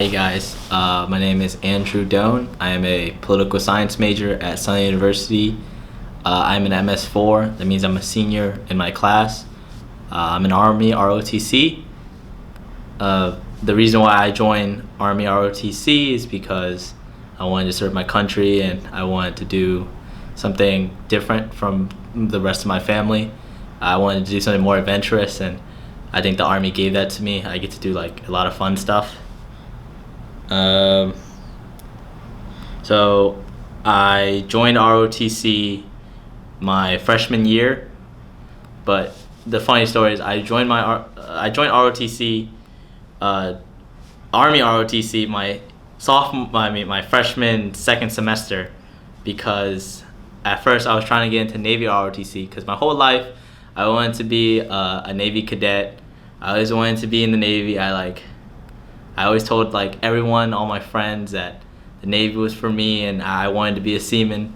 Hey guys, my name is Andrew Doan. I am a political science major at Sun University. I'm an MS4, that means I'm a senior in my class. I'm an Army ROTC. The reason why I joined Army ROTC is because I wanted to serve my country and I wanted to do something different from the rest of my family. I wanted to do something more adventurous, and I think the Army gave that to me. I get to do like a lot of fun stuff. So I joined ROTC my freshman year, but the funny story is I joined ROTC, Army ROTC my freshman second semester, because at first I was trying to get into Navy ROTC because my whole life I wanted to be a Navy cadet. I always wanted to be in the Navy. I always told like everyone, all my friends, that the Navy was for me and I wanted to be a seaman.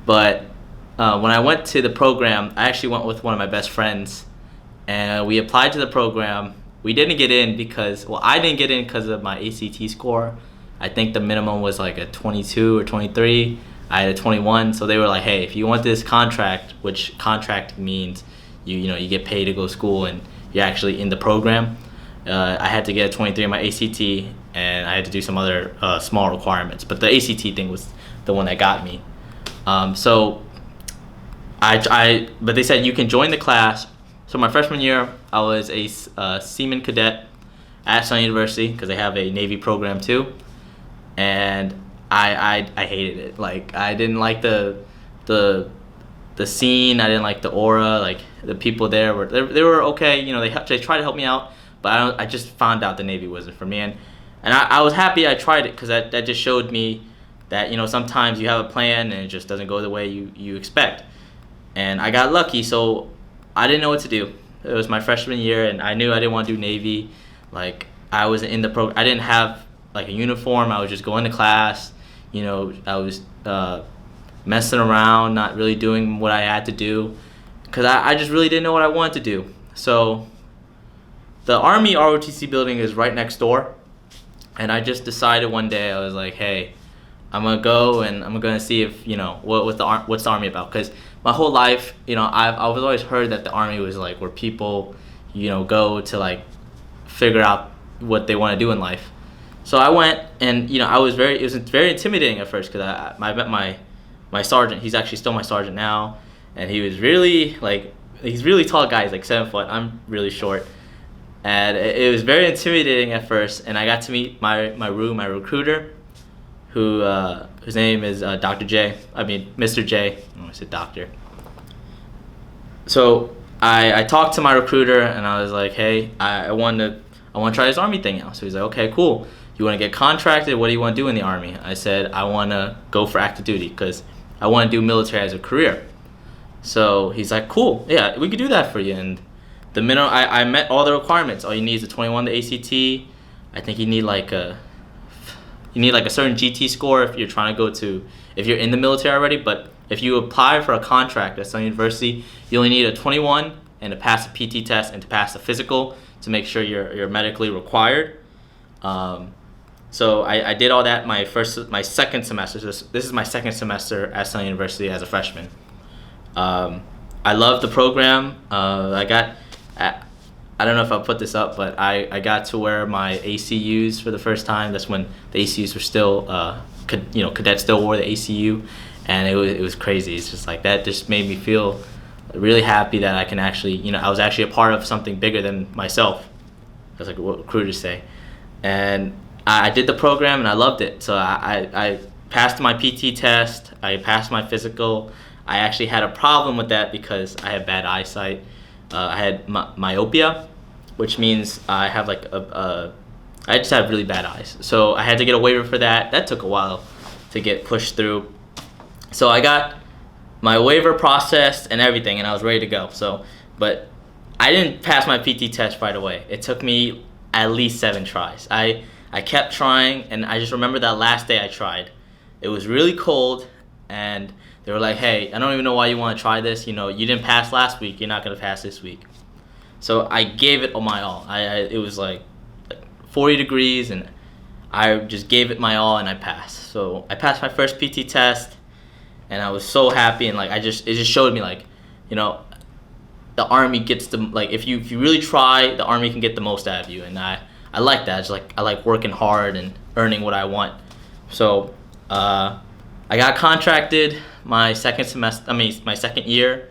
But when I went to the program, I actually went with one of my best friends, and we applied to the program. We didn't get in because, I didn't get in because of my ACT score. I think the minimum was like a 22 or 23. I had a 21, so they were like, hey, if you want this contract, which contract means you get paid to go to school and you're actually in the program. I had to get a 23 in my ACT, and I had to do some other small requirements. But the ACT thing was the one that got me. But they said you can join the class. So my freshman year, I was a seaman cadet at Sun University because they have a Navy program too, and I hated it. Like, I didn't like the scene. I didn't like the aura. Like, the people there were okay. They tried to help me out. But I just found out the Navy wasn't for me, and I was happy I tried it because that just showed me that sometimes you have a plan and it just doesn't go the way you expect. And I got lucky, so I didn't know what to do. It was my freshman year, and I knew I didn't want to do Navy. Like, I was in the program. I didn't have like a uniform. I was just going to class. I was messing around, not really doing what I had to do, because I just really didn't know what I wanted to do. So the Army ROTC building is right next door, and I just decided one day, I was like, hey, I'm gonna go and I'm gonna see if what's the Army about, because my whole life I've always heard that the Army was like where people go to like figure out what they want to do in life. So I went, and it was very intimidating at first because I met my sergeant. He's actually still my sergeant now, and he was really he's really tall guy. He's like 7 foot. I'm really short. And it was very intimidating at first, and I got to meet my recruiter, whose name is Dr. J. I mean, Mr. J. I said doctor. So I talked to my recruiter, and I was like, hey, I want to try this Army thing out. So he's like, okay, cool. You want to get contracted? What do you want to do in the Army? I said, I want to go for active duty because I want to do military as a career. So he's like, cool, yeah, we could do that for you. And the minimum, I met all the requirements. All you need is a 21 to ACT. I think you need like a certain GT score if you're in the military already. But if you apply for a contract at Sun University, you only need a 21 and to pass a PT test and to pass a physical to make sure you're medically required. So I did all that my second semester. This is my second semester at Sun University as a freshman. I love the program. I don't know if I'll put this up, but I got to wear my ACUs for the first time. That's when the ACUs were still, cadets still wore the ACU, and it was crazy. It's just like that just made me feel really happy that I can actually, I was actually a part of something bigger than myself. That's like what recruiters say. And I did the program and I loved it. So I passed my PT test. I passed my physical. I actually had a problem with that because I had bad eyesight. I had myopia, which means I have I just have really bad eyes. So I had to get a waiver for that. That took a while to get pushed through. So I got my waiver processed and everything, and I was ready to go. But I didn't pass my PT test right away. It took me at least 7 tries. I kept trying, and I just remember that last day I tried. It was really cold, and they were like, hey, I don't even know why you want to try this. You didn't pass last week. You're not going to pass this week. So I gave it my all. It was like 40 degrees, and I just gave it my all and I passed. So I passed my first PT test, and I was so happy. And like it just showed me like, you know, the Army gets the like if you really try, the Army can get the most out of you. And I like that. It's like I like working hard and earning what I want. So I got contracted my second semester. I mean my second year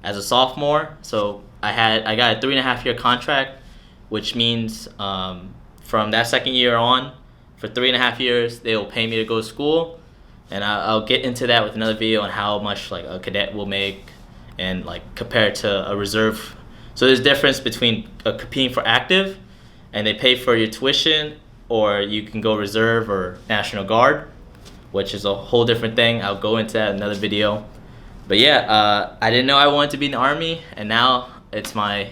as a sophomore. So I got a 3.5-year contract, which means from that second year on, for 3.5 years, they will pay me to go to school, and I'll get into that with another video on how much like a cadet will make, and like compared to a reserve. So there's a difference between competing for active, and they pay for your tuition, or you can go reserve or National Guard, which is a whole different thing. I'll go into that in another video. But yeah, I didn't know I wanted to be in the Army, and now it's my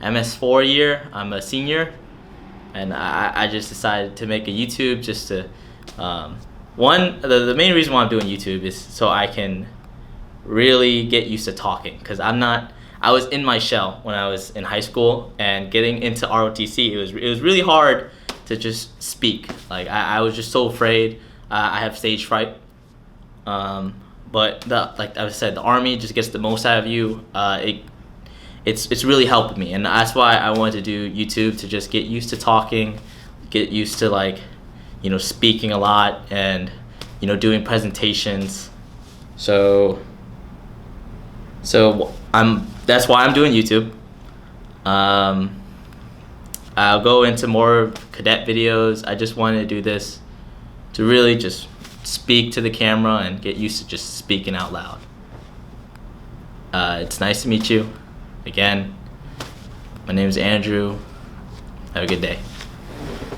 MS4 year. I'm a senior, and I just decided to make a YouTube just to, the main reason why I'm doing YouTube is so I can really get used to talking, because I was in my shell when I was in high school, and getting into ROTC, it was really hard to just speak. Like I was just so afraid. I have stage fright. But like I said, the Army just gets the most out of you. It's really helped me, and that's why I wanted to do YouTube, to just get used to talking, get used to like, you know, speaking a lot, and you know, doing presentations. So that's why I'm doing YouTube. I'll go into more cadet videos. I just wanted to do this to really just speak to the camera and get used to just speaking out loud. It's nice to meet you again. My name is Andrew. Have a good day.